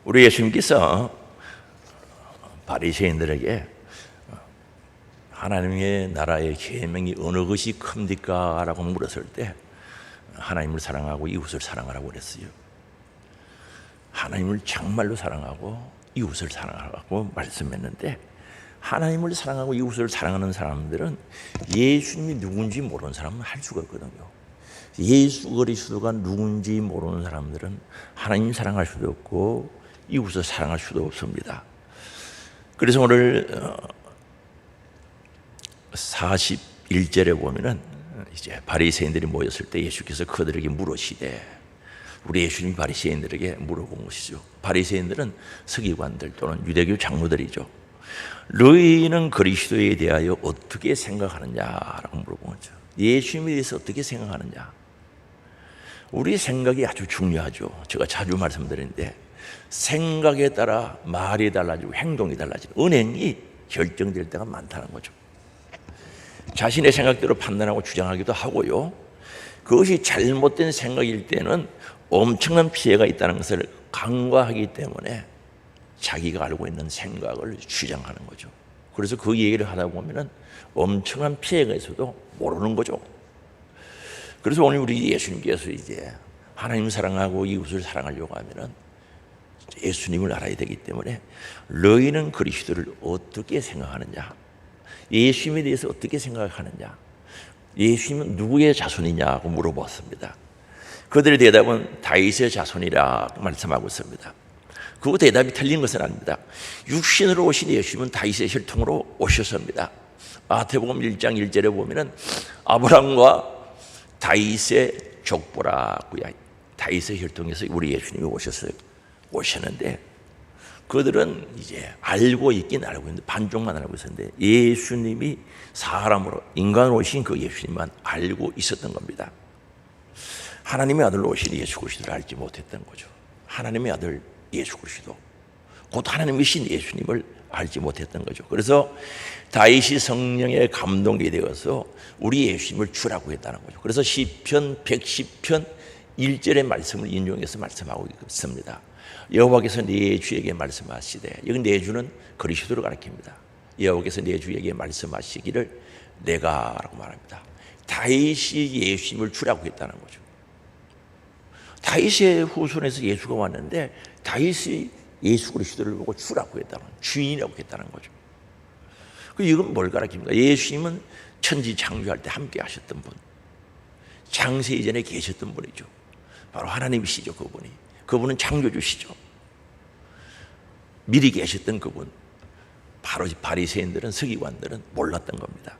우리 예수님께서 바리새인들에게 하나님의 나라의 계명이 어느 것이 큽니까? 라고 물었을 때 하나님을 사랑하고 이웃을 사랑하라고 그랬어요. 하나님을 정말로 사랑하고 이웃을 사랑하라고 말씀했는데, 하나님을 사랑하고 이웃을 사랑하는 사람들은 예수님이 누군지 모르는 사람은 할 수가 없거든요. 예수 그리스도가 누군지 모르는 사람들은 하나님 사랑할 수도 없고 이웃을 사랑할 수도 없습니다. 그래서 오늘 41절에 보면은 이제 바리새인들이 모였을 때 예수께서 그들에게 물으시되, 우리 예수님이 바리새인들에게 물어본 것이죠. 바리새인들은 서기관들 또는 유대교 장로들이죠. 너희는 그리스도에 대하여 어떻게 생각하느냐라고 물어본 거죠. 예수님에 대해서 어떻게 생각하느냐. 우리 생각이 아주 중요하죠. 제가 자주 말씀드리는데, 생각에 따라 말이 달라지고 행동이 달라지고 은행이 결정될 때가 많다는 거죠. 자신의 생각대로 판단하고 주장하기도 하고요, 그것이 잘못된 생각일 때는 엄청난 피해가 있다는 것을 간과하기 때문에 자기가 알고 있는 생각을 주장하는 거죠. 그래서 그 얘기를 하다 보면은 엄청난 피해가 있어도 모르는 거죠. 그래서 오늘 우리 예수님께서 이제 하나님 사랑하고 이웃을 사랑하려고 하면은 예수님을 알아야 되기 때문에 너희는 그리스도를 어떻게 생각하느냐, 예수님에 대해서 어떻게 생각하느냐, 예수님은 누구의 자손이냐고 물어봤습니다. 그들의 대답은 다윗의 자손이라 말씀하고 있습니다. 그 대답이 틀린 것은 아닙니다. 육신으로 오신 예수님은 다윗의 혈통으로 오셨습니다. 마태복음 1장 1절에 보면은 아브라함과 다윗의 족보라고요. 다윗의 혈통에서 우리 예수님이 오셨는데, 그들은 이제 알고 있긴 알고 있는데 반쪽만 알고 있었는데, 예수님이 사람으로 인간으로 오신 그 예수님만 알고 있었던 겁니다. 하나님의 아들로 오신 예수 그리스도를 알지 못했던 거죠. 하나님의 아들 예수 그리스도, 곧 하나님이신 예수님을 알지 못했던 거죠. 그래서 다윗이 성령의 감동이 되어서 우리 예수님을 주라고 했다는 거죠. 그래서 시편 110편 1절의 말씀을 인용해서 말씀하고 있습니다. 여호와께서 네 주에게 말씀하시되, 여기 네 주는 그리스도를 가리킵니다. 여호와께서 네 주에게 말씀하시기를 내가 라고 말합니다. 다윗이 예수님을 주라고 했다는 거죠. 다윗의 후손에서 예수가 왔는데 다윗이 예수 그리스도를 보고 주라고 했다는, 주인이라고 했다는 거죠. 이건 뭘 가리킵니까? 예수님은 천지 창조할 때 함께 하셨던 분, 창세 이전에 계셨던 분이죠. 바로 하나님이시죠. 그분은 창조주시죠. 미리 계셨던 그분, 바로 바리새인들은, 서기관들은 몰랐던 겁니다.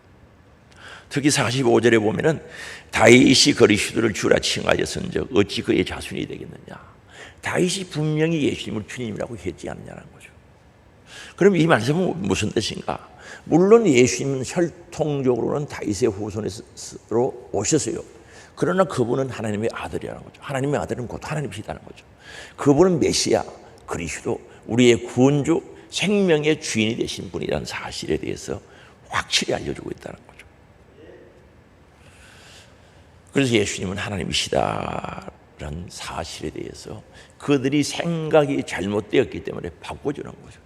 특히 45절에 보면은 다윗이 그리스도를 주라 칭하였은즉 어찌 그의 자손이 되겠느냐. 다윗이 분명히 예수님을 주님이라고 했지 않느냐는 거죠. 그럼 이 말씀은 무슨 뜻인가? 물론 예수님은 혈통적으로는 다윗의 후손으로 오셨어요. 그러나 그분은 하나님의 아들이라는 거죠. 하나님의 아들은 곧 하나님이시다는 거죠. 그분은 메시아, 그리스도, 우리의 구원주, 생명의 주인이 되신 분이라는 사실에 대해서 확실히 알려주고 있다는 거죠. 그래서 예수님은 하나님이시다라는 사실에 대해서 그들이 생각이 잘못되었기 때문에 바꿔주는 거죠.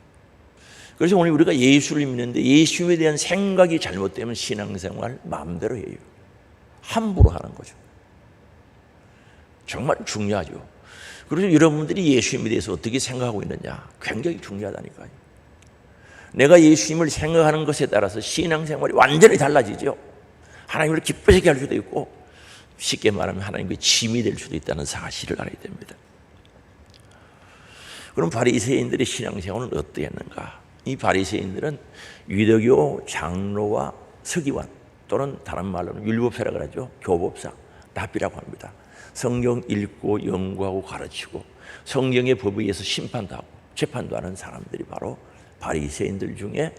그래서 오늘 우리가 예수를 믿는데 예수에 대한 생각이 잘못되면 신앙생활 마음대로 해요. 함부로 하는 거죠. 정말 중요하죠. 그래서 여러분들이 예수님에 대해서 어떻게 생각하고 있느냐 굉장히 중요하다니까요. 내가 예수님을 생각하는 것에 따라서 신앙생활이 완전히 달라지죠. 하나님을 기쁘시게 할 수도 있고, 쉽게 말하면 하나님의 짐이 될 수도 있다는 사실을 알아야 됩니다. 그럼 바리새인들의 신앙생활은 어떠했는가? 이 바리새인들은 유대교 장로와 서기관, 또는 다른 말로는 율법사라고 하죠. 교법사, 랍비라고 합니다. 성경 읽고 연구하고 가르치고 성경의 법에 의해서 심판도 하고 재판도 하는 사람들이 바로 바리새인들 중에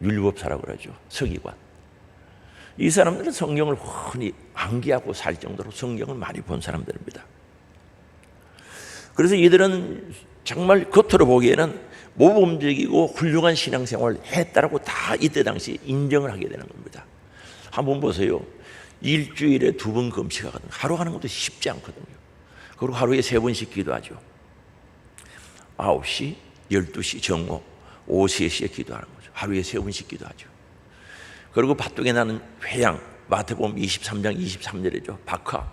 율법사라고 그러죠. 서기관. 이 사람들은 성경을 흔히 암기하고 살 정도로 성경을 많이 본 사람들입니다. 그래서 이들은 정말 겉으로 보기에는 모범적이고 훌륭한 신앙생활을 했다라고 다 이때 당시 인정을 하게 되는 겁니다. 한번 보세요. 일주일에 2번 금식하거든요. 하루 하는 것도 쉽지 않거든요. 그리고 하루에 3번씩 기도하죠. 9시, 12시 정오, 오후 3시에 기도하는 거죠. 하루에 3번씩 기도하죠. 그리고 바둑에 나는 회양, 마태복음 23장 23절이죠. 박하,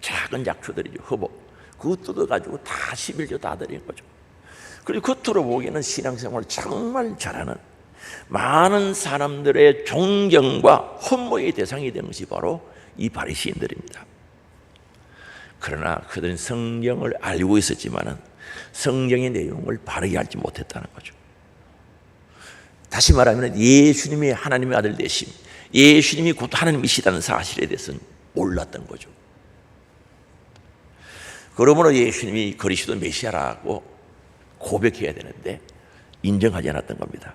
작은 약초들이죠. 허복. 그거 뜯어가지고 다 11조 다 드리는 거죠. 그리고 겉으로 보기에는 신앙생활을 정말 잘하는 많은 사람들의 존경과 헌모의 대상이 된 것이 바로 이 바리새인들입니다. 그러나 그들은 성경을 알고 있었지만은 성경의 내용을 바르게 알지 못했다는 거죠. 다시 말하면 예수님이 하나님의 아들 되심, 예수님이 곧 하나님이시다는 사실에 대해서는 몰랐던 거죠. 그러므로 예수님이 그리스도 메시아라고 고백해야 되는데 인정하지 않았던 겁니다.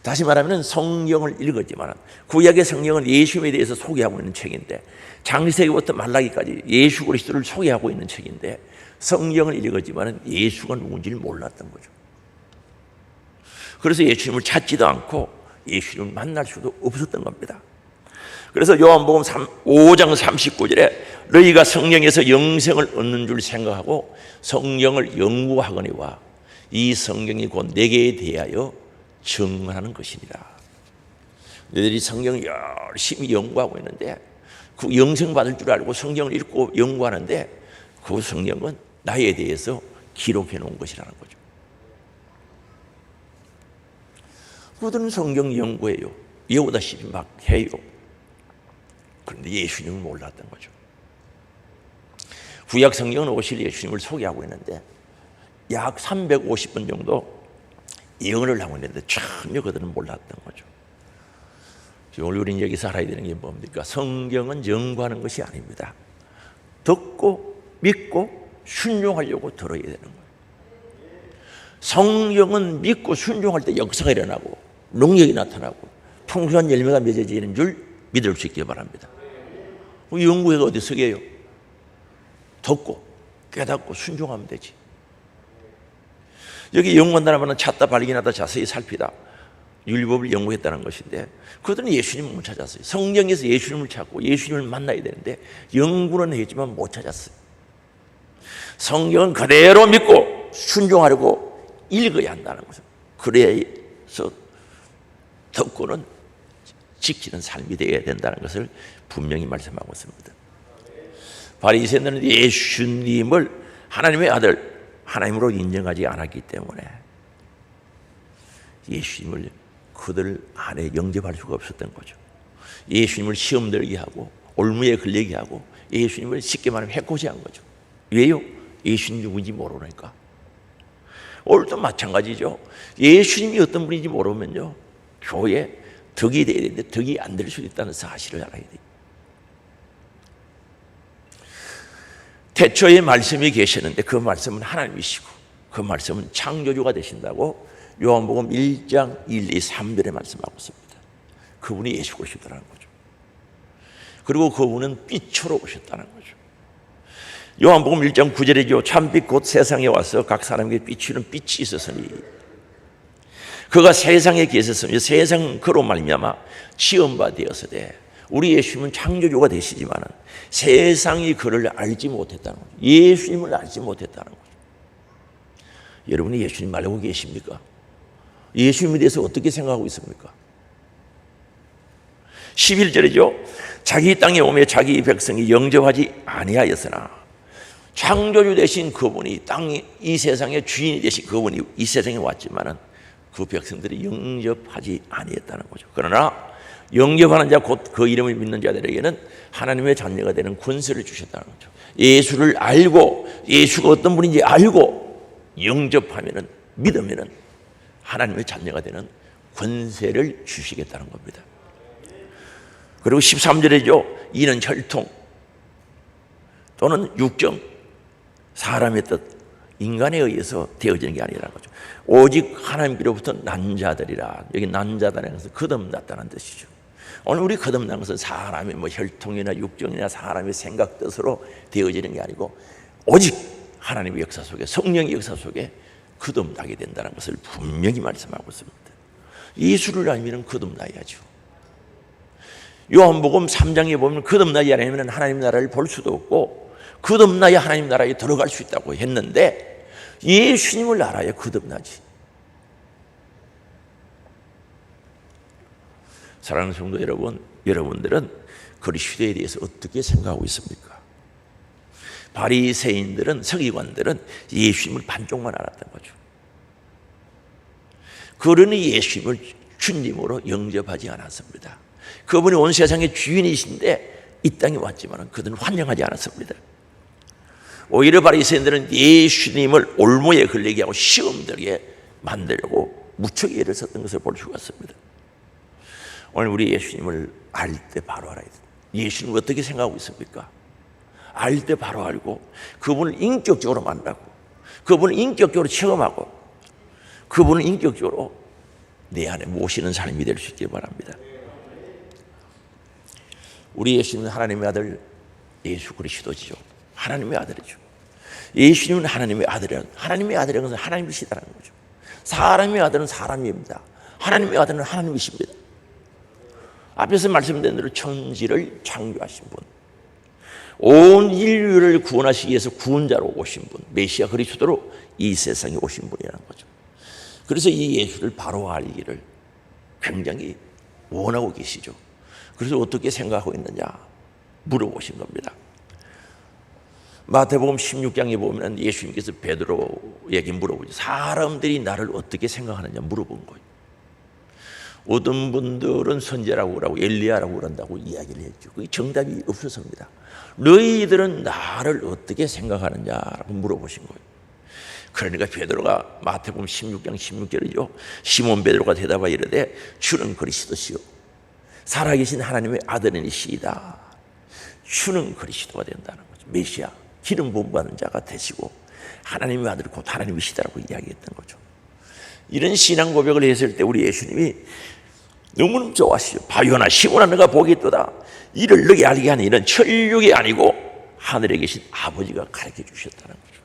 다시 말하면 성경을 읽었지만 구약의 성경은 예수님에 대해서 소개하고 있는 책인데 창세기부터 말라기까지 예수 그리스도를 소개하고 있는 책인데 성경을 읽었지만 예수가 누군지를 몰랐던 거죠. 그래서 예수님을 찾지도 않고 예수님을 만날 수도 없었던 겁니다. 그래서 요한복음 5장 39절에 너희가 성령에서 영생을 얻는 줄 생각하고 성경을 연구하거니와 이 성경이 곧 내게 대하여 증언하는 것이니라. 너희들이 성경을 열심히 연구하고 있는데 그 영생 받을 줄 알고 성경을 읽고 연구하는데 그 성경은 나에 대해서 기록해 놓은 것이라는 거죠. 그들은 성경 연구해요. 여우다시피 막 해요. 그런데 예수님을 몰랐던 거죠. 구약 성경은 오실 예수님을 소개하고 있는데 약 350번 정도 예언을 하고 있는데 전혀 그들은 몰랐던 거죠. 오늘 우리는 여기서 알아야 되는 게 뭡니까? 성경은 연구하는 것이 아닙니다. 듣고 믿고 순종하려고 들어야 되는 거예요. 성경은 믿고 순종할 때 역사가 일어나고 능력이 나타나고 풍성한 열매가 맺어지는 줄 믿을 수 있기 바랍니다. 연구회가 어디 서게요? 듣고 깨닫고 순종하면 되지. 여기 연구한다는 찾다 발견하다 자세히 살피다 율법을 연구했다는 것인데 그들은 예수님을 못 찾았어요. 성경에서 예수님을 찾고 예수님을 만나야 되는데 연구는 했지만 못 찾았어요. 성경은 그대로 믿고 순종하려고 읽어야 한다는 거죠. 그래서 듣고는 지키는 삶이 되어야 된다는 것을 분명히 말씀하고 있습니다. 바리새인들은 예수님을 하나님의 아들, 하나님으로 인정하지 않았기 때문에 예수님을 그들 안에 영접할 수가 없었던 거죠. 예수님을 시험 들게 하고 올무에 걸리게 하고 예수님을 쉽게 말하면 해코지한 거죠. 왜요? 예수님 누구인지 모르니까. 오늘도 마찬가지죠. 예수님이 어떤 분인지 모르면요 교회 덕이 돼야 되는데 덕이 안 될 수도 있다는 사실을 알아야 돼요. 태초에 말씀이 계시는데 그 말씀은 하나님이시고 그 말씀은 창조주가 되신다고 요한복음 1장 1, 2, 3절에 말씀하고 있습니다. 그분이 예수 그리스도라는 거죠. 그리고 그분은 빛으로 오셨다는 거죠. 요한복음 1장 9절이죠. 참빛 곧 세상에 와서 각 사람에게 비추는 빛이 있었으니 그가 세상에 계셨으며 세상 그로 말미암아 지음바 되었으되 우리 예수님은 창조주가 되시지만 세상이 그를 알지 못했다는 거죠. 예수님을 알지 못했다는 거죠. 여러분이 예수님 알고 계십니까? 예수님에 대해서 어떻게 생각하고 있습니까? 11절이죠. 자기 땅에 오며 자기 백성이 영접하지 아니하였으나 창조주 되신 그분이 땅이 이 세상의 주인이 되신 그분이 이 세상에 왔지만은 그 백성들이 영접하지 아니했다는 거죠. 그러나 영접하는 자 곧 그 이름을 믿는 자들에게는 하나님의 자녀가 되는 권세를 주셨다는 거죠. 예수를 알고 예수가 어떤 분인지 알고 영접하면은 믿으면은 하나님의 자녀가 되는 권세를 주시겠다는 겁니다. 그리고 13절이죠. 이는 혈통 또는 육정 사람의 뜻 인간에 의해서 되어지는 게 아니라는 거죠. 오직 하나님께로부터 난 자들이라. 여기 난 자들이라는 것은 거듭났다는 뜻이죠. 오늘 우리 거듭난 것은 사람의 혈통이나 육정이나 사람의 생각 뜻으로 되어지는 게 아니고 오직 하나님의 역사 속에 성령의 역사 속에 거듭나게 된다는 것을 분명히 말씀하고 있습니다. 예수를 알면 거듭나야죠. 요한복음 3장에 보면 거듭나지 않으면 하나님 나라를 볼 수도 없고 거듭나야 하나님 나라에 들어갈 수 있다고 했는데 예수님을 알아야 거듭나지. 사랑하는 성도 여러분, 여러분들은 그리스도에 대해서 어떻게 생각하고 있습니까? 바리새인들은, 서기관들은 예수님을 반쪽만 알았던 거죠. 그러니 예수님을 주님으로 영접하지 않았습니다. 그분이 온 세상의 주인이신데 이 땅에 왔지만 그들은 환영하지 않았습니다. 오히려 바리새인들은 예수님을 올무에 걸리게 하고 시험 들게 만들려고 무척 애를 썼던 것을 볼 수가 있습니다. 오늘 우리 예수님을 알 때 바로 알아야 돼요. 예수님을 어떻게 생각하고 있습니까? 알 때 바로 알고 그분을 인격적으로 만나고 그분을 인격적으로 체험하고 그분을 인격적으로 내 안에 모시는 삶이 될 수 있길 바랍니다. 우리 예수님은 하나님의 아들 예수 그리스도지요. 하나님의 아들이죠. 예수님은 하나님의 아들이라는, 하나님의 아들이라는 것은 하나님이시다는 거죠. 사람의 아들은 사람입니다. 하나님의 아들은 하나님이십니다. 앞에서 말씀드린 대로 천지를 창조하신 분, 온 인류를 구원하시기 위해서 구원자로 오신 분, 메시아 그리스도로 이 세상에 오신 분이라는 거죠. 그래서 이 예수를 바로 알기를 굉장히 원하고 계시죠. 그래서 어떻게 생각하고 있느냐 물어보신 겁니다. 마태복음 16장에 보면 예수님께서 베드로에게 물어보죠. 사람들이 나를 어떻게 생각하느냐 물어본 거예요. 어떤 분들은 선지자라고 그러고 엘리야라고 그런다고 이야기를 했죠. 그게 정답이 없어서입니다. 너희들은 나를 어떻게 생각하느냐라고 물어보신 거예요. 그러니까 베드로가 마태복음 16장 16절이죠. 시몬 베드로가 대답하여 이르되 주는 그리스도시요 살아계신 하나님의 아들이시이다. 주는 그리스도가 된다는 거죠. 메시아, 기름 부음 받은 자가 되시고 하나님의 아들 곧 하나님이시다라고 이야기했던 거죠. 이런 신앙 고백을 했을 때 우리 예수님이 너무너무 좋아하시죠. 바요나 시몬아 너가 복이 있도다. 이를 너게 알게 하는 이는 천육이 아니고 하늘에 계신 아버지가 가르쳐 주셨다는 거죠.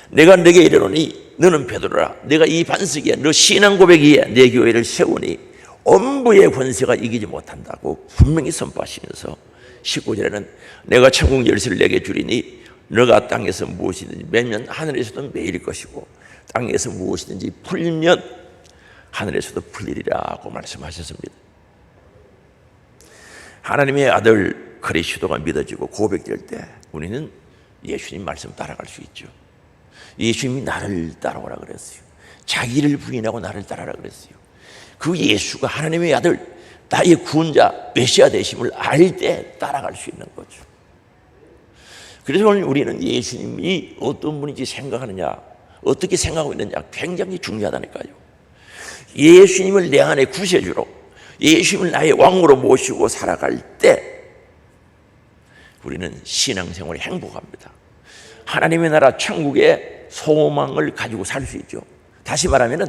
내가 너게 이르노니 너는 베드로라. 내가 이 반석이야. 너 신앙 고백이야. 내 교회를 세우니 엄부의 권세가 이기지 못한다고 분명히 선포하시면서 19절에는 내가 천국 열쇠를 내게 주리니 너가 땅에서 무엇이든지 매면 하늘에서도 매일 것이고 땅에서 무엇이든지 풀면 하늘에서도 풀리리라고 말씀하셨습니다. 하나님의 아들 그리스도가 믿어지고 고백될 때 우리는 예수님 말씀 따라갈 수 있죠. 예수님이 나를 따라오라 그랬어요. 자기를 부인하고 나를 따라라 그랬어요. 그 예수가 하나님의 아들, 나의 구원자, 메시아 되심을 알 때 따라갈 수 있는 거죠. 그래서 오늘 우리는 예수님이 어떤 분인지 생각하느냐, 어떻게 생각하고 있느냐 굉장히 중요하다니까요. 예수님을 내 안에 구세주로, 예수님을 나의 왕으로 모시고 살아갈 때 우리는 신앙생활이 행복합니다. 하나님의 나라 천국의 소망을 가지고 살 수 있죠. 다시 말하면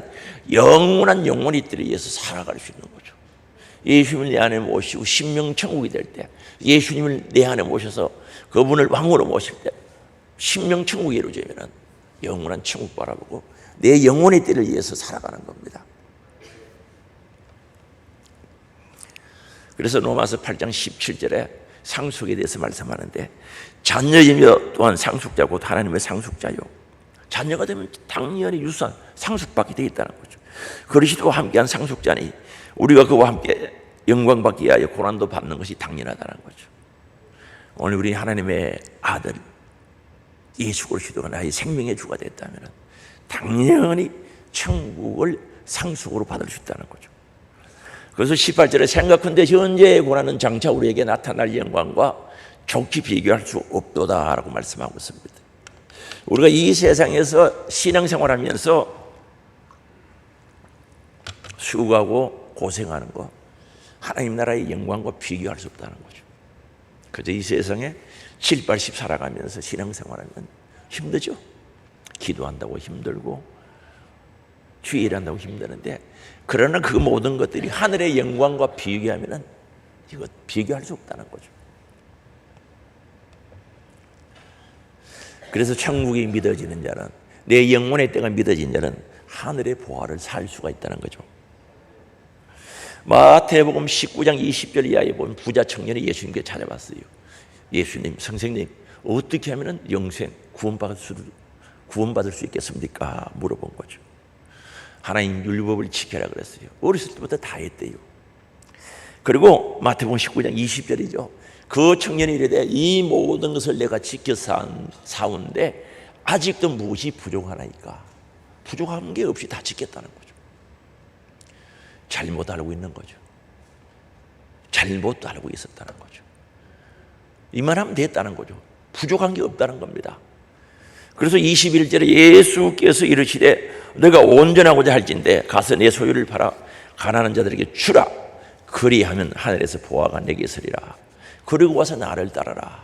영원한 영혼이들에 의해서 살아갈 수 있는 거죠. 예수님을 내 안에 모시고 신명천국이 될 때, 예수님을 내 안에 모셔서 그분을 왕으로 모실 때 신명천국이 이루어지면 영원한 천국 바라보고 내 영혼의 때를 위해서 살아가는 겁니다. 그래서 로마서 8장 17절에 상속에 대해서 말씀하는데 자녀이며 또한 상속자 곧 하나님의 상속자요. 자녀가 되면 당연히 유산, 상속받게 되어 있다는 거죠. 그리스도와 함께한 상속자니 우리가 그와 함께 영광받기 위하여 고난도 받는 것이 당연하다는 거죠. 오늘 우리 하나님의 아들 예수 그리스도가 나의 생명의 주가 됐다면 당연히 천국을 상속으로 받을 수 있다는 거죠. 그래서 18절에 생각컨대 현재의 고난은 장차 우리에게 나타날 영광과 좋게 비교할 수 없도다라고 말씀하고 있습니다. 우리가 이 세상에서 신앙생활하면서 수고하고 고생하는 거 하나님 나라의 영광과 비교할 수 없다는 거죠. 그래서 이 세상에 7, 80 살아가면서 신앙생활하면 힘들죠. 기도한다고 힘들고 주일한다고 힘드는데 그러나 그 모든 것들이 하늘의 영광과 비교하면 이거 비교할 수 없다는 거죠. 그래서 천국이 믿어지는 자는, 내 영혼의 때가 믿어진 자는 하늘의 보화를 살 수가 있다는 거죠. 마태복음 19장 20절 이하에 보면 부자 청년이 예수님께 찾아왔어요. 예수님, 선생님 어떻게 하면 영생, 구원받을 수 있겠습니까? 물어본 거죠. 하나님 율법을 지켜라 그랬어요. 어렸을 때부터 다 했대요. 그리고 마태복음 19장 20절이죠. 그 청년이 이르되 이 모든 것을 내가 지켜 사온데 아직도 무엇이 부족하나이까? 부족한 게 없이 다 지켰다는 거죠. 잘못 알고 있는 거죠. 잘못 알고 있었다는 거죠. 이만하면 됐다는 거죠. 부족한 게 없다는 겁니다. 그래서 21절에 예수께서 이르시되 너가 온전하고자 할진대 가서 내 소유를 팔아 가난한 자들에게 주라. 그리하면 하늘에서 보화가 내게 있으리라. 그리고 와서 나를 따라라.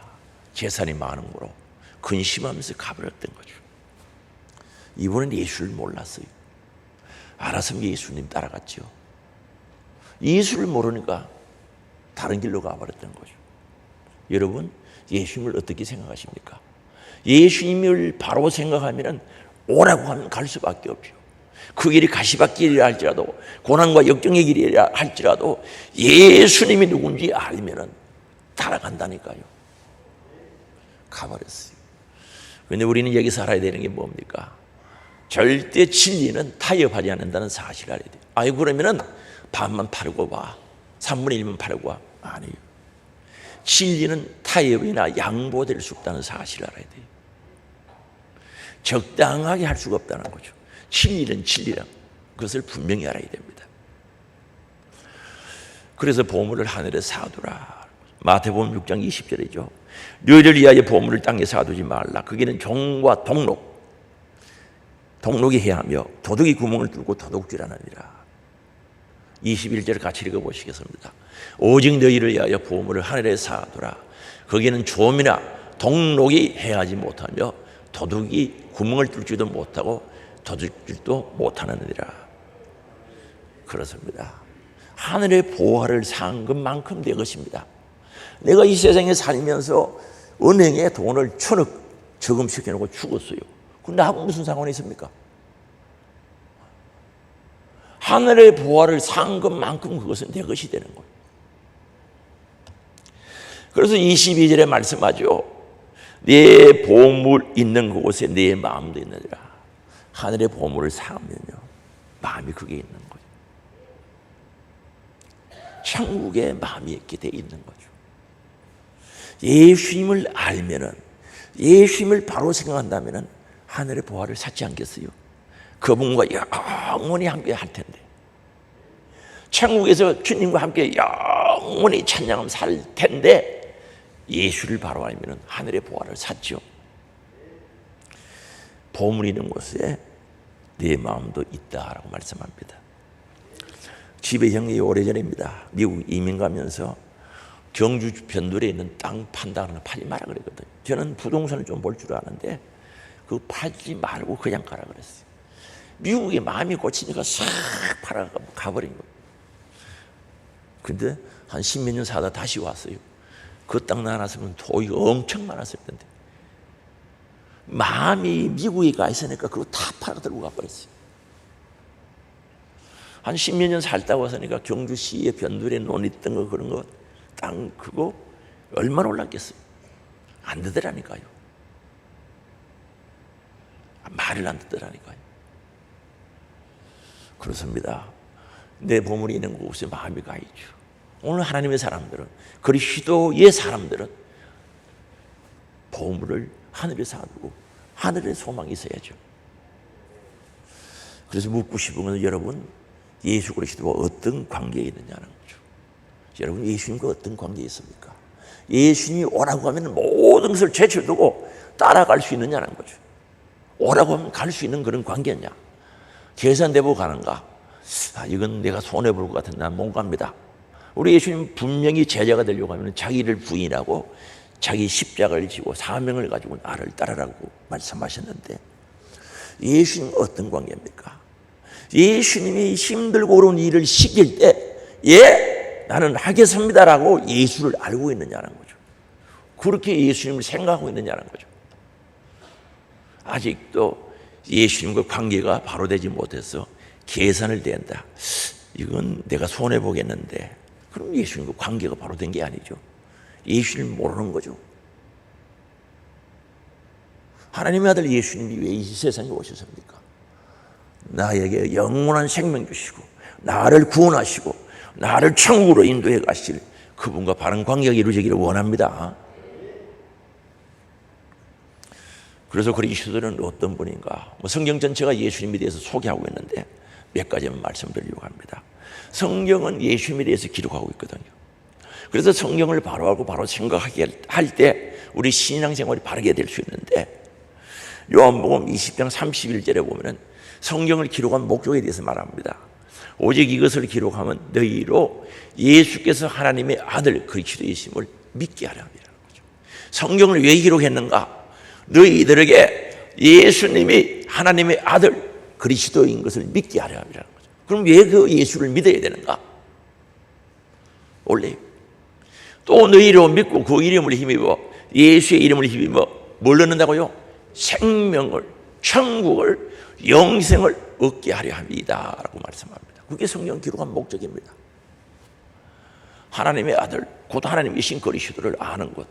재산이 많은 거로 근심하면서 가버렸던 거죠. 이분은 예수를 몰랐어요. 알았으면 예수님 따라갔죠. 예수를 모르니까 다른 길로 가버렸던 거죠. 여러분, 예수님을 어떻게 생각하십니까? 예수님을 바로 생각하면 오라고 하면 갈 수밖에 없죠. 그 길이 가시밭길이라 할지라도 고난과 역경의 길이라 할지라도 예수님이 누군지 알면 따라간다니까요. 가버렸어요. 그런데 우리는 여기 살아야 되는 게 뭡니까? 절대 진리는 타협하지 않는다는 사실을 알아야 돼요. 아니 그러면은 반만 팔고 와. 3분의 1만 팔고 와. 아니에요. 진리는 타협이나 양보될 수 없다는 사실을 알아야 돼요. 적당하게 할 수가 없다는 거죠. 진리는 진리라. 그것을 분명히 알아야 됩니다. 그래서 보물을 하늘에 사두라. 마태복음 6장 20절이죠. 너희를 위하여 보물을 땅에 사두지 말라. 거기는 종과 동록이 해하며 도둑이 구멍을 뚫고 도둑질하느니라. 21절 같이 읽어보시겠습니다. 오직 너희를 위하여 보물을 하늘에 사두라. 거기는 좀이나 동록이 해하지 못하며 도둑이 구멍을 뚫지도 못하고 도둑질도 못하느니라. 그렇습니다. 하늘의 보화를 산 것만큼 내 것입니다. 내가 이 세상에 살면서 은행에 돈을 1,000억 저금시켜놓고 죽었어요. 그럼 나하고 무슨 상관이 있습니까? 하늘의 보화를 산 것만큼 그것은 내 것이 되는 거예요. 그래서 22절에 말씀하죠. 내 보물 있는 곳에 내 마음도 있느니라. 하늘의 보물을 사면요 마음이 그게 있는 거예요. 천국에 마음이 있게 돼 있는 거죠. 예수님을 알면은, 예수님을 바로 생각한다면은 하늘의 보화를 찾지 않겠어요? 그분과 영원히 함께 할 텐데, 천국에서 주님과 함께 영원히 찬양하며 살 텐데, 예수를 바로 알면은 하늘의 보화를 찾죠. 보물이 있는 곳에 내 마음도 있다라고 말씀합니다. 집에 형이 오래전입니다. 미국 이민 가면서 경주 변두리에 있는 땅 판다는 팔지 마라 그랬거든요. 저는 부동산을 좀 볼 줄 아는데 그거 팔지 말고 그냥 가라 그랬어요. 미국에 마음이 고치니까 싹 팔아가 가버린 거예요. 근데 한 10몇 년 사다 다시 왔어요. 그 땅 나눴으면 돈이 엄청 많았을 텐데 마음이 미국에 가 있으니까 그거 다 팔아 들고 가버렸어요. 한 10몇 년 살다 와서니까 경주시에 변두리에 논 있던 거 그런 거 땅 그거 얼마나 올랐겠어요? 안 되더라니까요. 말을 안 듣더라니까요. 그렇습니다. 내 보물이 있는 곳에 마음이 가 있죠. 오늘 하나님의 사람들은, 그리스도의 사람들은 보물을 하늘에 사두고 하늘에 소망이 있어야죠. 그래서 묻고 싶은 것은 여러분, 예수 그리스도와 어떤 관계에 있느냐는 거죠. 여러분, 예수님과 어떤 관계에 있습니까? 예수님이 오라고 하면 모든 것을 제쳐두고 따라갈 수 있느냐는 거죠. 오라고 하면 갈 수 있는 그런 관계냐? 계산대보고 가는가? 이건 내가 손해볼 것 같은데 난 못 갑니다. 우리 예수님 분명히 제자가 되려고 하면 자기를 부인하고 자기 십자가를 지고 사명을 가지고 나를 따르라고 말씀하셨는데, 예수님은 어떤 관계입니까? 예수님이 힘들고 어려운 일을 시킬 때 나는 하겠습니다라고 예수를 알고 있느냐는 거죠. 그렇게 예수님을 생각하고 있느냐는 거죠. 아직도 예수님과 관계가 바로 되지 못해서 계산을 대한다. 이건 내가 손해보겠는데, 그럼 예수님과 관계가 바로 된 게 아니죠. 예수님을 모르는 거죠. 하나님의 아들 예수님이 왜 이 세상에 오셨습니까? 나에게 영원한 생명 주시고 나를 구원하시고 나를 천국으로 인도해 가실 그분과 바른 관계가 이루어지기를 원합니다. 그래서 그리스도는 어떤 분인가? 성경 전체가 예수님에 대해서 소개하고 있는데 몇 가지만 말씀드리려고 합니다. 성경은 예수님에 대해서 기록하고 있거든요. 그래서 성경을 바로 알고 바로 생각하게 할 때 우리 신앙생활이 바르게 될 수 있는데, 요한복음 20장 31절에 보면은 성경을 기록한 목적에 대해서 말합니다. 오직 이것을 기록하면 너희로 예수께서 하나님의 아들 그리스도이심을 믿게 하려 함이라는 거죠. 성경을 왜 기록했는가? 너희들에게 예수님이 하나님의 아들 그리스도인 것을 믿게 하려 함이라는 거죠. 그럼 왜 그 예수를 믿어야 되는가? 원래 또 너희로 믿고 그 이름을 힘입어, 예수의 이름을 힘입어 뭘 얻는다고요? 생명을, 천국을, 영생을 얻게 하려 합니다 라고 말씀합니다. 그게 성경 기록한 목적입니다. 하나님의 아들, 곧 하나님이신 그리스도를 아는 것,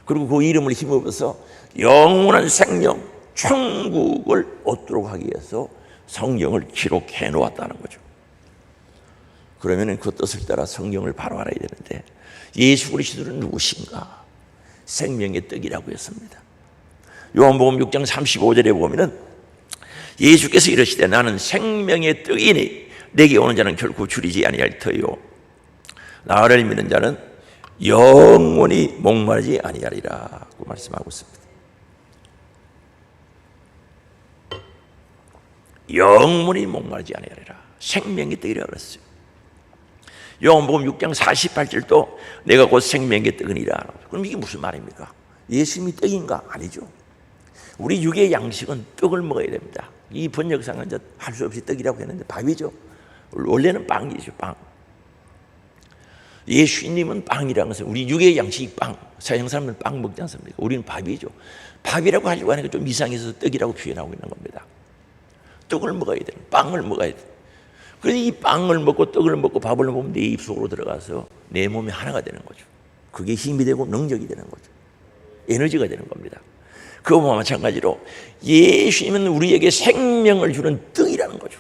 그리고 그 이름을 힘입어서 영원한 생명, 천국을 얻도록 하기 위해서 성경을 기록해 놓았다는 거죠. 그러면 그 뜻을 따라 성경을 바로 알아야 되는데, 예수 그리스도는 누구신가? 생명의 떡이라고 했습니다. 요한복음 6장 35절에 보면은 예수께서 이르시되 나는 생명의 떡이니 내게 오는 자는 결코 줄이지 아니할 터요 나를 믿는 자는 영원히 목마르지 아니하리라고 말씀하고 있습니다. 영원히 목마르지 아니하리라. 생명의 떡이라고 그랬어요. 요한복음 6장 48절도 내가 곧 생명의 떡이니라. 그럼 이게 무슨 말입니까? 예수님이 떡인가? 아니죠. 우리 육의 양식은 떡을 먹어야 됩니다. 이 번역상은 할 수 없이 떡이라고 했는데 밥이죠. 원래는 빵이죠. 빵. 예수님은 빵이라는 것은 우리 육의 양식이 빵. 서양 사람은 빵 먹지 않습니까? 우리는 밥이죠. 밥이라고 하려고 하니까 좀 이상해서 떡이라고 표현하고 있는 겁니다. 떡을 먹어야 돼요. 빵을 먹어야 돼요. 그래서 이 빵을 먹고 떡을 먹고 밥을 먹으면 내 입속으로 들어가서 내 몸이 하나가 되는 거죠. 그게 힘이 되고 능력이 되는 거죠. 에너지가 되는 겁니다. 그거와 마찬가지로 예수님은 우리에게 생명을 주는 떡이라는 거죠.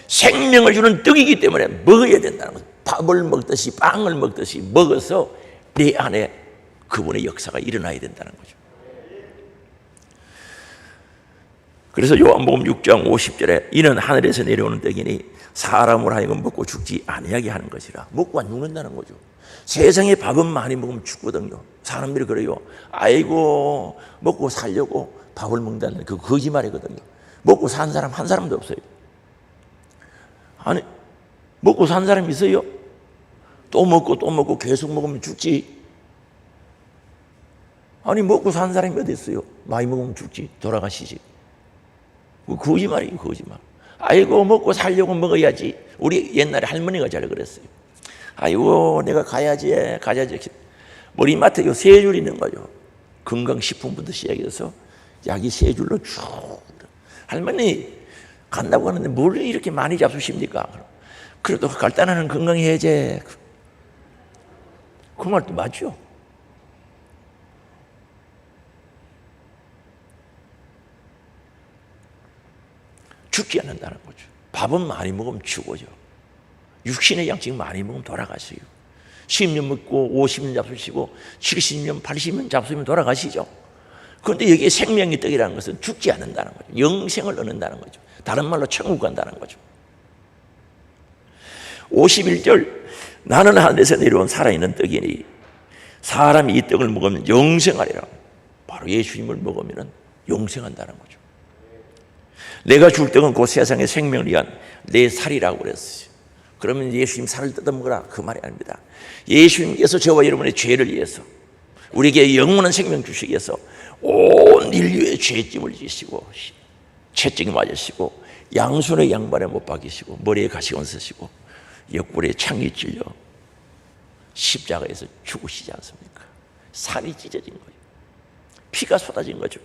생명을 주는 떡이기 때문에 먹어야 된다는 거죠. 밥을 먹듯이 빵을 먹듯이 먹어서 내 안에 그분의 역사가 일어나야 된다는 거죠. 그래서 요한복음 6장 50절에 이는 하늘에서 내려오는 떡이니 사람을 하여금 먹고 죽지 아니하게 하는 것이라. 먹고 안 죽는다는 거죠. 세상에 밥은 많이 먹으면 죽거든요. 사람들이 그래요. 아이고 먹고 살려고 밥을 먹는다는 그 거짓말이거든요. 먹고 산 사람 한 사람도 없어요. 아니 먹고 산 사람이 있어요? 또 먹고 계속 먹으면 죽지. 아니 먹고 산 사람이 어디 있어요? 많이 먹으면 죽지. 돌아가시지. 거짓말이에요. 거짓말. 아이고 먹고 살려고 먹어야지. 우리 옛날에 할머니가 잘 그랬어요. 아이고 내가 가야지. 머리맡에 요 세 줄 있는 거죠. 건강식품부터 시작해서 약이 세 줄로 쭉. 할머니 간다고 하는데 뭘 이렇게 많이 잡수십니까? 그래도 간단한 건강해제. 그 말도 맞죠. 죽지 않는다는 거죠. 밥은 많이 먹으면 죽어요. 육신의 양식 많이 먹으면 돌아가세요. 10년 먹고 50년 잡수시고 70년 80년 잡수면 돌아가시죠. 그런데 여기에 생명의 떡이라는 것은 죽지 않는다는 거죠. 영생을 얻는다는 거죠. 다른 말로 천국 간다는 거죠. 51절 나는 하늘에서 내려온 살아있는 떡이니 사람이 이 떡을 먹으면 영생하리라. 바로 예수님을 먹으면 영생한다는 거죠. 내가 줄 떡은 곧 세상의 생명을 위한 내 살이라고 그랬어요. 그러면 예수님 살을 뜯어먹으라 그 말이 아닙니다. 예수님께서 저와 여러분의 죄를 위해서 우리에게 영원한 생명 주시기 위해서 온 인류의 죄짐을 지시고 채찍이 맞으시고 양손에 양발에 못 박이시고 머리에 가시관 쓰시고 옆구리에 창이 찔려 십자가에서 죽으시지 않습니까? 살이 찢어진 거예요. 피가 쏟아진 거죠.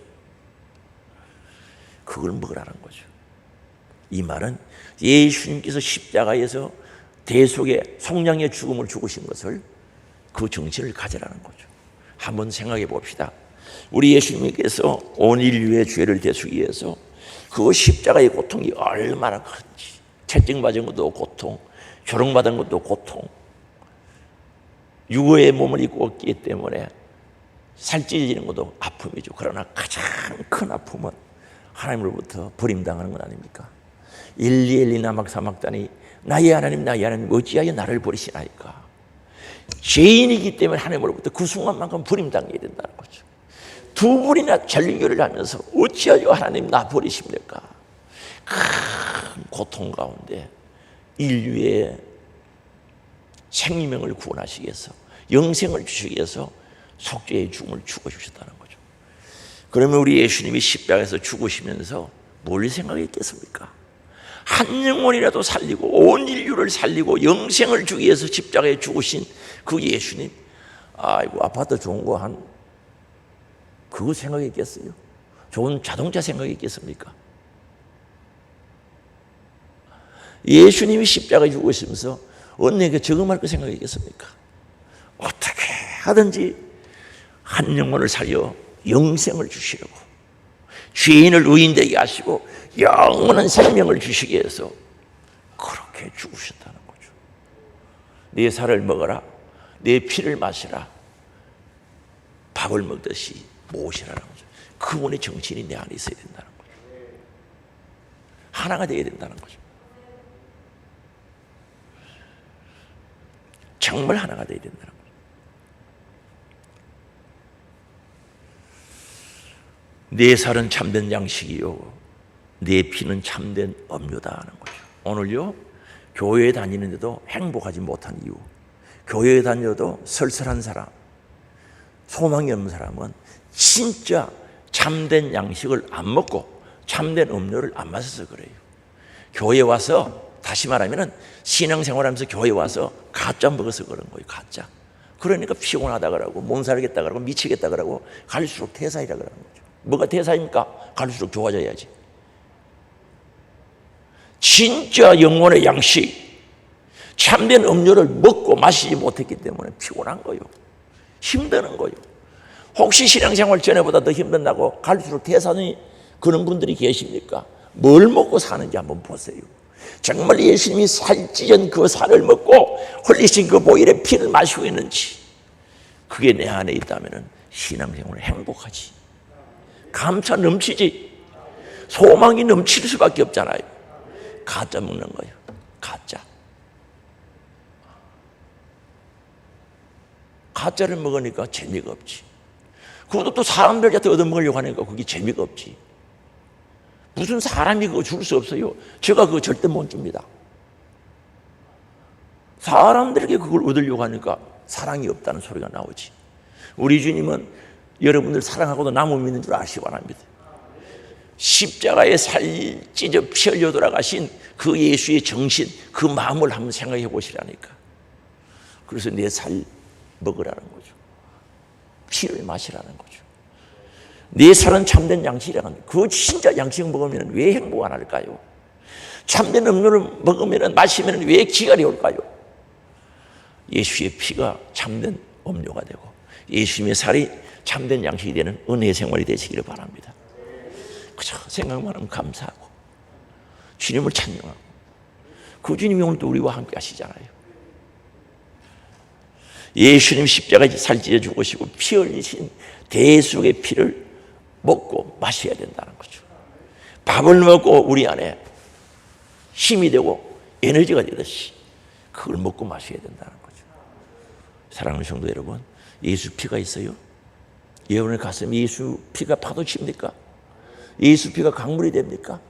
그걸 먹으라는 거죠. 이 말은 예수님께서 십자가에서 대속의 속량의 죽음을 죽으신 것을 그 정신을 가지라는 거죠. 한번 생각해 봅시다. 우리 예수님께서 온 인류의 죄를 대수기 위해서 그 십자가의 고통이 얼마나 큰지, 채찍맞은 것도 고통, 조롱받은 것도 고통, 유거의 몸을 입고 왔기 때문에 살찌지는 것도 아픔이죠. 그러나 가장 큰 아픔은 하나님으로부터 버림당하는 것 아닙니까? 엘리 나막 사막다니 나의 하나님 어찌하여 나를 버리시나이까. 죄인이기 때문에 하나님으로부터 그 순간만큼 버림당해야 된다는 거죠. 두 번이나 절규를 하면서 어찌하여 하나님 나 버리십니까? 큰 고통 가운데 인류의 생명을 구원하시기 위해서, 영생을 주시기 위해서 속죄의 죽음을 죽어주셨다는 거죠. 그러면 우리 예수님이 십자가에서 죽으시면서 뭘 생각했겠습니까? 한 영혼이라도 살리고 온 인류를 살리고 영생을 주기 위해서 십자가에 죽으신 그 예수님, 아이고 아파트 좋은 거 한 그거 생각했겠어요? 좋은 자동차 생각했겠습니까? 예수님이 십자가에 죽으시면서 언니에게 저금할 거 생각했겠습니까? 어떻게 하든지 한 영혼을 살려 영생을 주시려고, 죄인을 의인되게 하시고 영원한 생명을 주시기 위해서 그렇게 죽으셨다는 거죠. 내 살을 먹어라, 내 피를 마시라, 밥을 먹듯이 모시라는 거죠. 그분의 정신이 내 안에 있어야 된다는 거죠. 하나가 되어야 된다는 거죠. 정말 하나가 되어야 된다는 거죠. 내 살은 참된 양식이요, 내 피는 참된 음료다 하는 거죠. 오늘요, 교회에 다니는데도 행복하지 못한 이유, 교회에 다녀도 설설한 사람, 소망이 없는 사람은 진짜 참된 양식을 안 먹고 참된 음료를 안 마셔서 그래요. 교회에 와서, 다시 말하면 신앙생활하면서 교회에 와서 가짜 먹어서 그런 거예요. 가짜. 그러니까 피곤하다 그러고 몸살겠다 그러고 미치겠다 그러고 갈수록 퇴사이라 그러는 거죠. 뭐가 퇴사입니까? 갈수록 좋아져야지. 진짜 영혼의 양식, 참된 음료를 먹고 마시지 못했기 때문에 피곤한 거예요. 힘드는 거예요. 혹시 신앙생활 전에보다 더 힘든다고 갈수록 퇴사는 그런 분들이 계십니까? 뭘 먹고 사는지 한번 보세요. 정말 예수님이 살찌전 그 살을 먹고 흘리신 그 보혈의 피를 마시고 있는지, 그게 내 안에 있다면 신앙생활은 행복하지, 감사 넘치지, 소망이 넘칠 수밖에 없잖아요. 가짜 먹는 거예요. 가짜. 가짜를 먹으니까 재미가 없지. 그것도 또 사람들한테 얻어먹으려고 하니까 그게 재미가 없지. 무슨 사람이 그거 줄 수 없어요. 제가 그거 절대 못 줍니다. 사람들에게 그걸 얻으려고 하니까 사랑이 없다는 소리가 나오지. 우리 주님은 여러분들 사랑하고도 나무 믿는 줄 아시기 바랍니다. 십자가에 살 찢어 피 흘려 돌아가신 그 예수의 정신, 그 마음을 한번 생각해 보시라니까. 그래서 내 살 먹으라는 거죠. 피를 마시라는 거죠. 내 살은 참된 양식이라는 거죠. 그 진짜 양식 먹으면 왜 행복 안 할까요? 참된 음료를 먹으면, 마시면 왜 기갈이 올까요? 예수의 피가 참된 음료가 되고 예수님의 살이 참된 양식이 되는 은혜의 생활이 되시기를 바랍니다. 그저 생각만 하면 감사하고 주님을 찬양하고, 그 주님이 오늘도 우리와 함께 하시잖아요. 예수님 십자가에 살찌져 죽으시고 피 흘리신 대속의 피를 먹고 마셔야 된다는 거죠. 밥을 먹고 우리 안에 힘이 되고 에너지가 되듯이 그걸 먹고 마셔야 된다는 거죠. 사랑하는 성도 여러분, 예수 피가 있어요? 여러분의 가슴에 예수 피가 파도칩니까? 예수 피가 강물이 됩니까?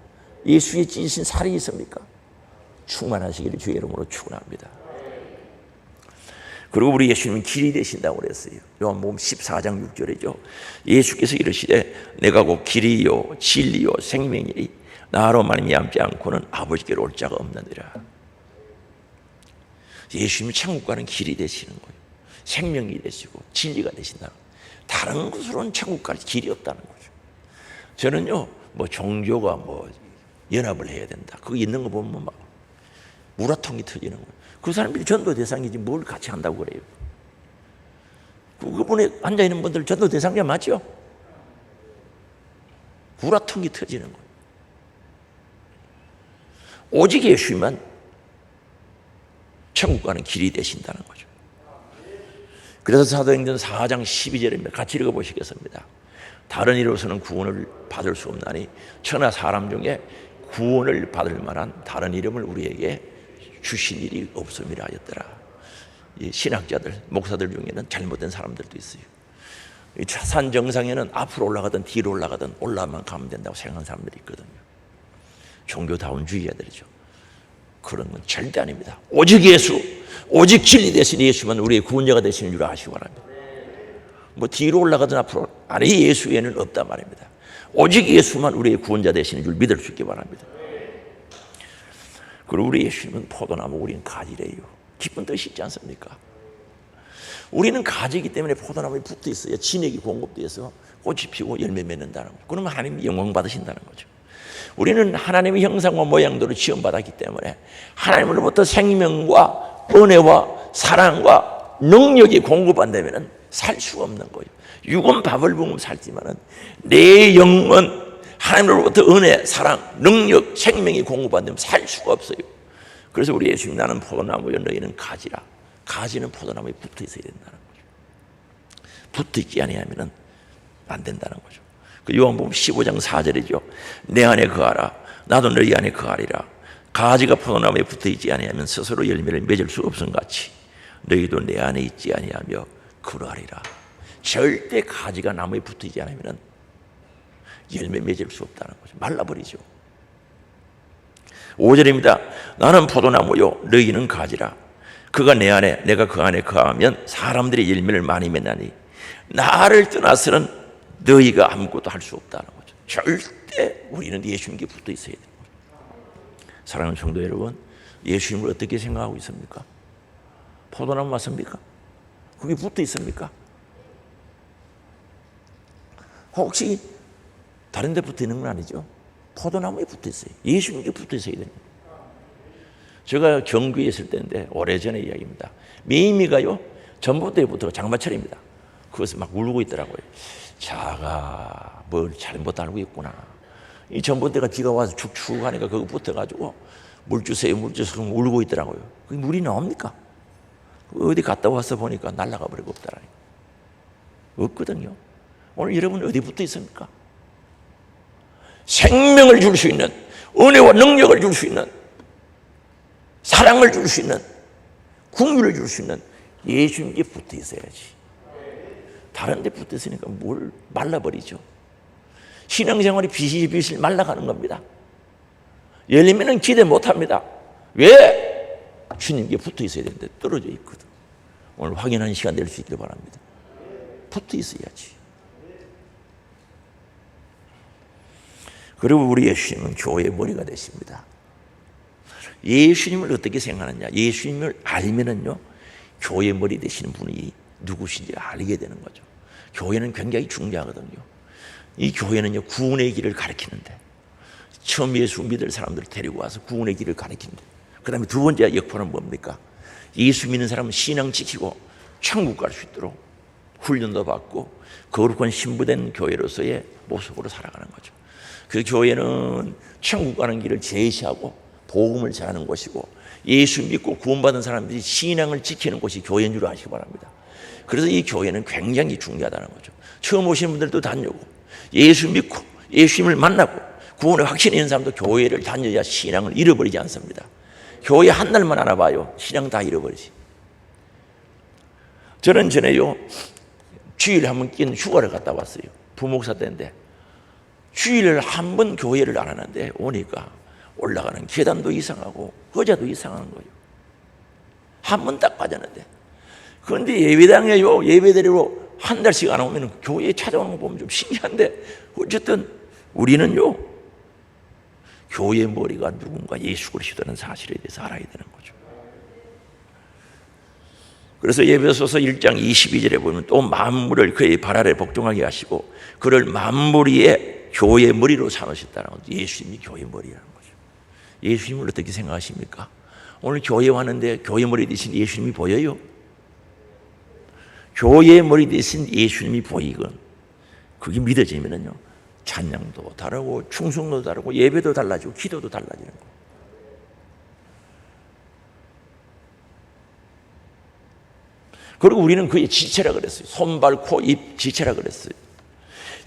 예수의 찢으신 살이 있습니까? 충만하시기를 주의 이름으로 축원합니다. 그리고 우리 예수님은 길이 되신다고 그랬어요. 요한복음 14장 6절이죠. 예수께서 이르시되 내가 곧 길이요 진리요 생명이니 나로 말미암지 않고는 아버지께로 올 자가 없느니라. 예수님이 천국 가는 길이 되시는 거예요. 생명이 되시고 진리가 되신다. 다른 곳으로는 천국 갈 길이 없다는 거죠. 저는요, 뭐 종교가 뭐 연합을 해야 된다, 그거 있는 거 보면 막 우라통이 터지는 거예요. 그 사람들이 전도 대상이지 뭘 같이 한다고 그래요. 그분에 앉아있는 분들 전도 대상자 맞죠? 구라통이 터지는 거예요. 오직 예수님만 천국 가는 길이 되신다는 거죠. 그래서 사도행전 4장 12절입니다. 같이 읽어보시겠습니다. 다른 이로서는 구원을 받을 수 없나니 천하 사람 중에 구원을 받을 만한 다른 이름을 우리에게 주신 일이 없음이라 하였더라. 이 신학자들, 목사들 중에는 잘못된 사람들도 있어요. 이 산 정상에는 앞으로 올라가든 뒤로 올라가든 올라만 가면 된다고 생각하는 사람들이 있거든요. 종교다운주의자들이죠. 그런 건 절대 아닙니다. 오직 예수, 오직 진리 되신 예수만 우리의 구원자가 되시는 줄 아시기 바랍니다. 뭐 뒤로 올라가든 앞으로, 아니 예수 외에는 없단 말입니다. 오직 예수만 우리의 구원자 되시는 줄 믿을 수 있기 바랍니다. 그리고 우리 예수님은 포도나무, 우리는 가지래요. 기쁜 뜻이 있지 않습니까? 우리는 가지이기 때문에 포도나무에 붙어 있어요. 진액이 공급돼서 꽃이 피고 열매 맺는다는 거죠. 그러면 하나님이 영광 받으신다는 거죠. 우리는 하나님의 형상과 모양대로 지원받았기 때문에 하나님으로부터 생명과 은혜와 사랑과 능력이 공급한다면 살 수가 없는 거예요. 육은 밥을 먹으면 살지만 내 영은 하나님으로부터 은혜, 사랑, 능력, 생명이 공급한다면 살 수가 없어요. 그래서 우리 예수님, 나는 포도나무요 너희는 가지라. 가지는 포도나무에 붙어 있어야 된다는 거죠. 붙어 있지 아니하면 안 된다는 거죠. 그 요한복음 15장 4절이죠. 내 안에 거하라. 나도 너희 안에 거하리라. 가지가 포도나무에 붙어 있지 아니하면 스스로 열매를 맺을 수 없음 같이 너희도 내 안에 있지 아니하며 그러하리라. 절대 가지가 나무에 붙어 있지 않으면 열매 맺을 수 없다는 거죠. 말라버리죠. 5절입니다. 나는 포도나무요 너희는 가지라. 그가 내 안에 내가 그 안에 거하면 사람들이 열매를 많이 맺나니 나를 떠나서는 너희가 아무것도 할 수 없다는 거죠. 절대 우리는 예수님께 붙어 있어야 됩니다. 사랑하는 성도 여러분, 예수님을 어떻게 생각하고 있습니까? 포도나무 맞습니까? 거기 붙어 있습니까? 혹시 다른 데 붙어 있는 건 아니죠? 포도나무에 붙어 있어요. 예수님께 붙어 있어야 됩니다. 제가 경주에 있을 때인데 오래전의 이야기입니다. 매미가요 전봇대부터 장마철입니다. 그것을 막 울고 있더라고요. 자가 뭘 잘못 알고 있구나. 이 전봇대가 비가 와서 축축 하니까 그거 붙어가지고 물 주세요 물 주세요 울고 있더라고요. 그게 물이 나옵니까? 어디 갔다 와서 보니까 날아가 버리고 없더라고요. 없거든요. 오늘 여러분 어디 붙어 있습니까? 생명을 줄 수 있는, 은혜와 능력을 줄 수 있는, 사랑을 줄 수 있는, 긍휼을 줄 수 있는 예수님께 붙어 있어야지. 다른 데 붙어 있으니까 뭘 말라버리죠. 신앙생활이 비실비실 말라가는 겁니다. 열리면 기대 못합니다. 왜? 주님께 붙어 있어야 되는데 떨어져 있거든. 오늘 확인하는 시간 될 수 있길 바랍니다. 붙어 있어야지. 그리고 우리 예수님은 교회의 머리가 되십니다. 예수님을 어떻게 생각하느냐? 예수님을 알면은요, 교회의 머리 되시는 분이 누구신지 알게 되는 거죠. 교회는 굉장히 중요하거든요. 이 교회는요, 구원의 길을 가르치는데, 처음 예수 믿을 사람들을 데리고 와서 구원의 길을 가르치는데, 그 다음에 두 번째 역할은 뭡니까? 예수 믿는 사람은 신앙 지키고 천국 갈 수 있도록 훈련도 받고 거룩한 신부된 교회로서의 모습으로 살아가는 거죠. 그 교회는 천국 가는 길을 제시하고 복음을 전하는 곳이고 예수 믿고 구원받은 사람들이 신앙을 지키는 곳이 교회인 줄 아시기 바랍니다. 그래서 이 교회는 굉장히 중요하다는 거죠. 처음 오신 분들도 다니고 예수 믿고 예수님을 만나고 구원의 확신이 있는 사람도 교회를 다녀야 신앙을 잃어버리지 않습니다. 교회 한 날만 알아봐요. 신앙 다 잃어버리지. 저는 전에요, 주일에 한 번 낀 휴가를 갔다 왔어요. 부목사 때인데 주일을 한 번 교회를 안 하는데 오니까 올라가는 계단도 이상하고 의자도 이상한 거예요. 한 번 딱 빠졌는데. 그런데 예배당에요, 예배드리러 한 달씩 안 오면 교회에 찾아오는 거 보면 좀 신기한데 어쨌든 우리는요, 교회의 머리가 누군가 예수 그리스도라는 사실에 대해서 알아야 되는 거죠. 그래서 에베소서 1장 22절에 보면 또 만물을 그의 발 아래 복종하게 하시고 그를 만물 위에 교회의 머리로 삼으셨다는 거죠. 예수님이 교회의 머리라는 거죠. 예수님을 어떻게 생각하십니까? 오늘 교회 왔는데 교회 머리 되신 예수님이 보여요? 교회의 머리 되신 예수님이 보이건 그게 믿어지면요, 찬양도 다르고 충성도 다르고 예배도 달라지고 기도도 달라지는 거예요. 그리고 우리는 그의 지체라 그랬어요. 손, 발, 코, 입 지체라 그랬어요.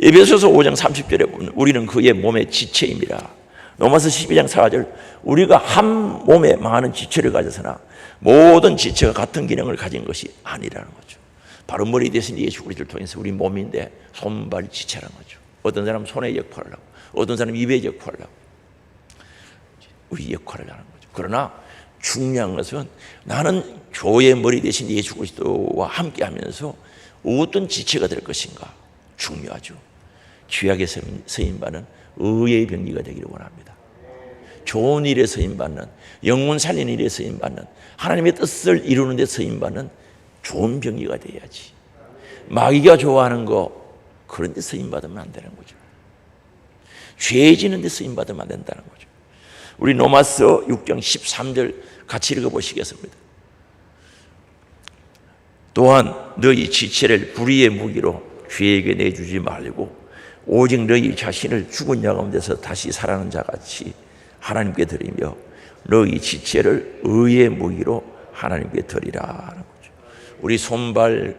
에베소서 5장 30절에 보면 우리는 그의 몸의 지체입니다. 로마서 12장 4절 우리가 한 몸에 많은 지체를 가졌으나 모든 지체가 같은 기능을 가진 것이 아니라는 거죠. 바로 머리 대신 예수 그리스도를 통해서 우리 몸인데 손발 지체라는 거죠. 어떤 사람은 손의 역할을 하고 어떤 사람은 입의 역할을 하고 우리 역할을 하는 거죠. 그러나 중요한 것은 나는 교회의 머리 대신 예수 그리스도와 함께 하면서 어떤 지체가 될 것인가 중요하죠. 죄악에 서임받는 의의 병기가 되기를 원합니다. 좋은 일에 서임받는 영혼 살리는 일에 서임받는 하나님의 뜻을 이루는 데 서임받는 좋은 병기가 돼야지. 마귀가 좋아하는 거 그런 데 서임받으면 안 되는 거죠. 죄 지는 데 서임받으면 안 된다는 거죠. 우리 로마서 6장 13절 같이 읽어보시겠습니다. 또한 너희 지체를 불의의 무기로 죄에게 내주지 말고 오직 너희 자신을 죽은 자 가운데서 다시 살아난 자같이 하나님께 드리며 너희 지체를 의의 무기로 하나님께 드리라는 거죠. 우리 손발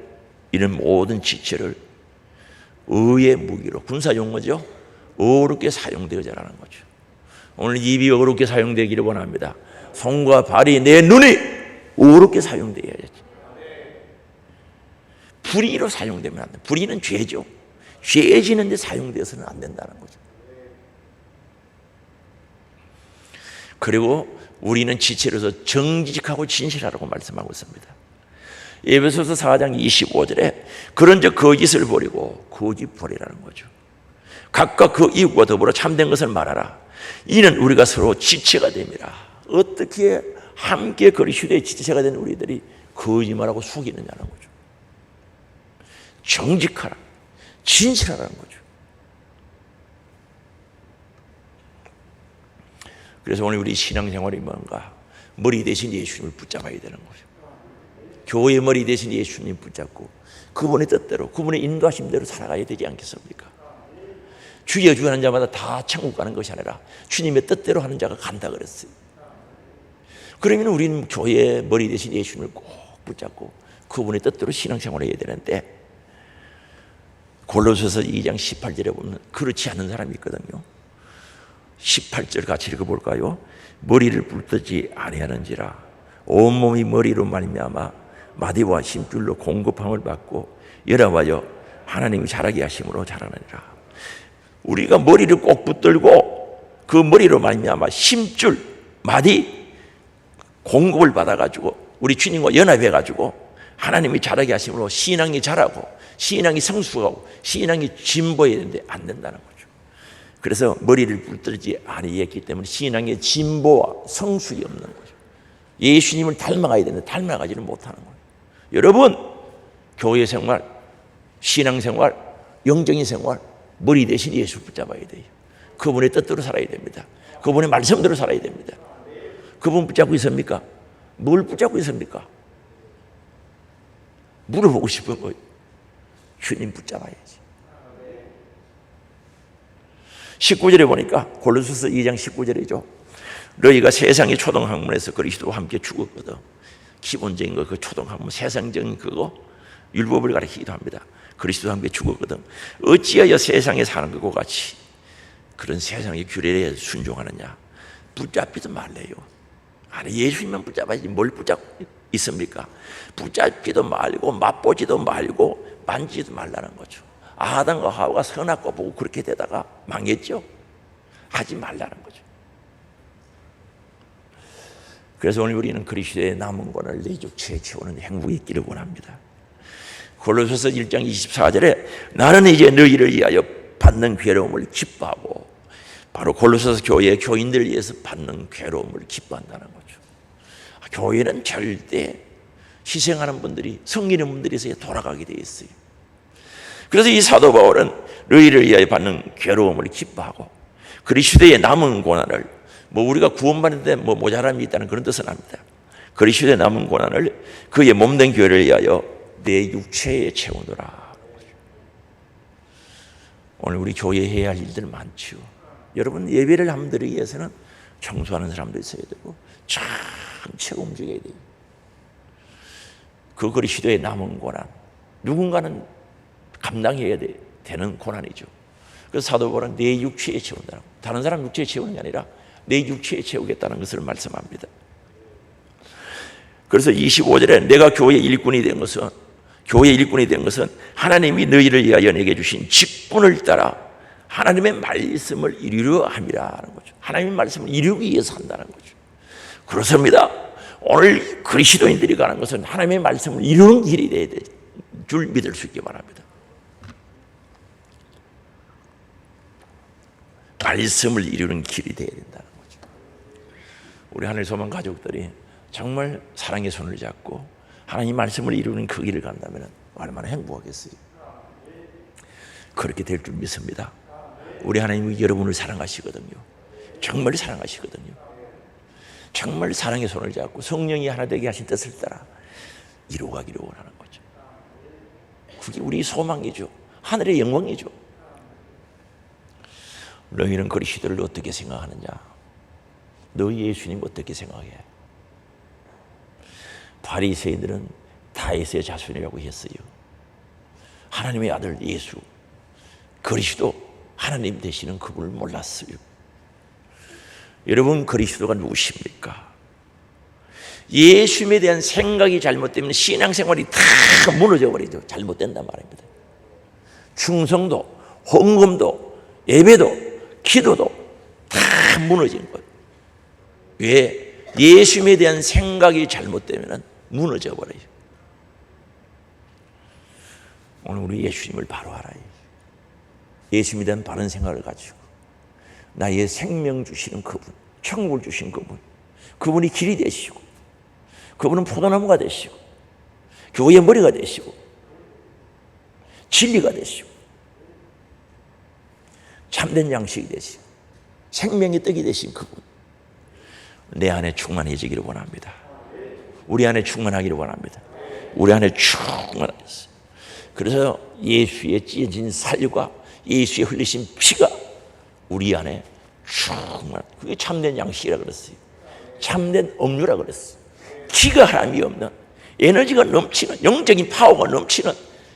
이런 모든 지체를 의의 무기로, 군사 용어죠. 어렵게 사용되어자라는 거죠. 오늘 입이 어렵게 사용되기를 원합니다. 손과 발이 내 눈이 어렵게 사용되어야지. 불의로 사용되면 안 돼. 불의는 죄죠. 죄 지는 데 사용되어서는 안 된다는 거죠. 그리고 우리는 지체로서 정직하고 진실하라고 말씀하고 있습니다. 에베소서 4장 25절에 그런즉 거짓을 버리고 거짓 버리라는 거죠. 각각 그 이웃과 더불어 참된 것을 말하라. 이는 우리가 서로 지체가 됩니다. 어떻게 함께 그리스도의 지체가 된 우리들이 거짓말하고 속이느냐는 거죠. 정직하라, 진실하라는 거죠. 그래서 오늘 우리 신앙생활이 뭔가 머리 대신 예수님을 붙잡아야 되는 거죠. 교회의 머리 대신 예수님 붙잡고 그분의 뜻대로 그분의 인도하심대로 살아가야 되지 않겠습니까? 주여 주여 하는 자마다 다 천국 가는 것이 아니라 주님의 뜻대로 하는 자가 간다 그랬어요. 그러면 우리는 교회의 머리 대신 예수님을 꼭 붙잡고 그분의 뜻대로 신앙생활을 해야 되는데 골로새서 2장 18절에 보면 그렇지 않은 사람이 있거든요. 18절 같이 읽어볼까요? 머리를 붙들지 아니하는지라 온몸이 머리로 말미암아 마디와 힘줄로 공급함을 받고 열합하여 하나님이 자라게 하심으로 자라느니라. 우리가 머리를 꼭 붙들고 그 머리로 말미암아 힘줄, 마디 공급을 받아가지고 우리 주님과 연합해가지고 하나님이 자라게 하심으로 신앙이 자라고 신앙이 성숙하고 신앙이 진보해야 되는데 안 된다는 거죠. 그래서 머리를 붙들지 아니했기 때문에 신앙의 진보와 성숙이 없는 거죠. 예수님을 닮아가야 되는데 닮아가지를 못하는 거예요. 여러분, 교회 생활, 신앙 생활, 영적인 생활, 머리 대신 예수 붙잡아야 돼요. 그분의 뜻대로 살아야 됩니다. 그분의 말씀대로 살아야 됩니다. 그분 붙잡고 있습니까? 뭘 붙잡고 있습니까? 물어보고 싶은 거예요. 주님 붙잡아야지. 19절에 보니까 골로새서 2장 19절이죠. 너희가 세상의 초등학문에서 그리스도와 함께 죽었거든. 기본적인 거, 그 초등학문, 세상적인 그거 율법을 가리키기도 합니다. 그리스도와 함께 죽었거든. 어찌하여 세상에 사는 것과 같이 그런 세상의 규례에 순종하느냐. 붙잡지도 말래요. 아니 예수님만 붙잡아야지 뭘 붙잡고 있습니까? 붙잡지도 말고 맛보지도 말고 만지지도 말라는 거죠. 아담과 하와가 선악과 보고 그렇게 되다가 망했죠. 하지 말라는 거죠. 그래서 오늘 우리는 그리스도의 남은 권을 내 육체에 채우는 행복이 있기를 원합니다. 골로새서 1장 24절에 나는 이제 너희를 위하여 받는 괴로움을 기뻐하고, 바로 골로새서 교회의 교인들을 위해서 받는 괴로움을 기뻐한다는 거죠. 교회는 절대 희생하는 분들이, 섬기는 분들에서 돌아가게 되어 있어요. 그래서 이 사도 바울은 너희를 위하여 받는 괴로움을 기뻐하고 그리스도의 남은 고난을, 우리가 구원받는데 모자람이 있다는 그런 뜻은 아닙니다. 그리스도의 남은 고난을 그의 몸된 교회를 위하여 내 육체에 채우노라. 오늘 우리 교회에 해야 할 일들 많죠. 여러분, 예배를 한번 드리기 위해서는 청소하는 사람도 있어야 되고 천천히 움직여야 돼요. 그 그리스도의 남은 고난, 누군가는 감당해야 되는 고난이죠. 그래서 사도 바울은 내 육체에 채운다는, 다른 사람 육체에 채우는 게 아니라 내 육체에 채우겠다는 것을 말씀합니다. 그래서 25절에 내가 교회의 일꾼이 된 것은 하나님이 너희를 위하여 내게 주신 직분을 따라 하나님의 말씀을 이루려 함이라는 거죠. 하나님의 말씀을 이루기 위해서 한다는 거죠. 그렇습니다. 오늘 그리스도인들이 가는 것은 하나님의 말씀을 이루는 길이 되어야 될 줄 믿을 수 있기 바랍니다. 말씀을 이루는 길이 되어야 된다는 거죠. 우리 하늘 소망 가족들이 정말 사랑의 손을 잡고 하나님 말씀을 이루는 그 길을 간다면 얼마나 행복하겠어요. 그렇게 될 줄 믿습니다. 우리 하나님이 여러분을 사랑하시거든요. 정말 사랑하시거든요. 정말 사랑의 손을 잡고 성령이 하나 되게 하신 뜻을 따라 이루어가기를 원하는 거죠. 그게 우리 소망이죠. 하늘의 영광이죠. 너희는 그리스도를 어떻게 생각하느냐? 너희 예수님 어떻게 생각해? 바리새인들은 다윗의 자손이라고 했어요. 하나님의 아들 예수, 그리스도, 하나님 되시는 그분을 몰랐어요. 여러분, 그리스도가 누구십니까? 예수님에 대한 생각이 잘못되면 신앙생활이 다 무너져 버리죠. 잘못된단 말입니다. 충성도, 헌금도, 예배도, 기도도 다 무너지는 거예요. 왜? 예수님에 대한 생각이 잘못되면 무너져 버려요. 오늘 우리 예수님을 바로 알아요. 예수님에 대한 바른 생각을 가지고 나의 생명 주시는 그분, 천국을 주신 그분, 그분이 길이 되시고, 그분은 포도나무가 되시고, 교회의 머리가 되시고, 진리가 되시고, 참된 양식이 되시고, 생명의 떡이 되신 그분, 내 안에 충만해지기를 원합니다. 우리 안에 충만하기를 원합니다. 우리 안에 충만하겠어요. 그래서 예수의 찢어진 살과 예수의 흘리신 피가 우리 안에 충만, 그게 참된 양식이라 그랬어요. 참된 음료라 그랬어요. 기가 하나님이 없는, 에너지가 넘치는, 영적인 파워가 넘치는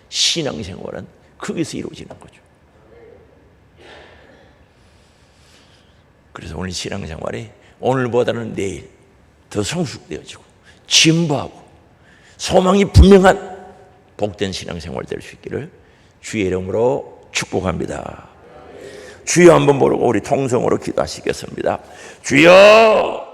신앙생활은 거기서 이루어지는 거죠. 그래서 오늘 신앙생활이 오늘보다는 내일 더 성숙되어지고 진보하고 소망이 분명한 복된 신앙생활 될 수 있기를 주의 이름으로 축복합니다. 주여 한번 부르고 우리 통성으로 기도하시겠습니다. 주여!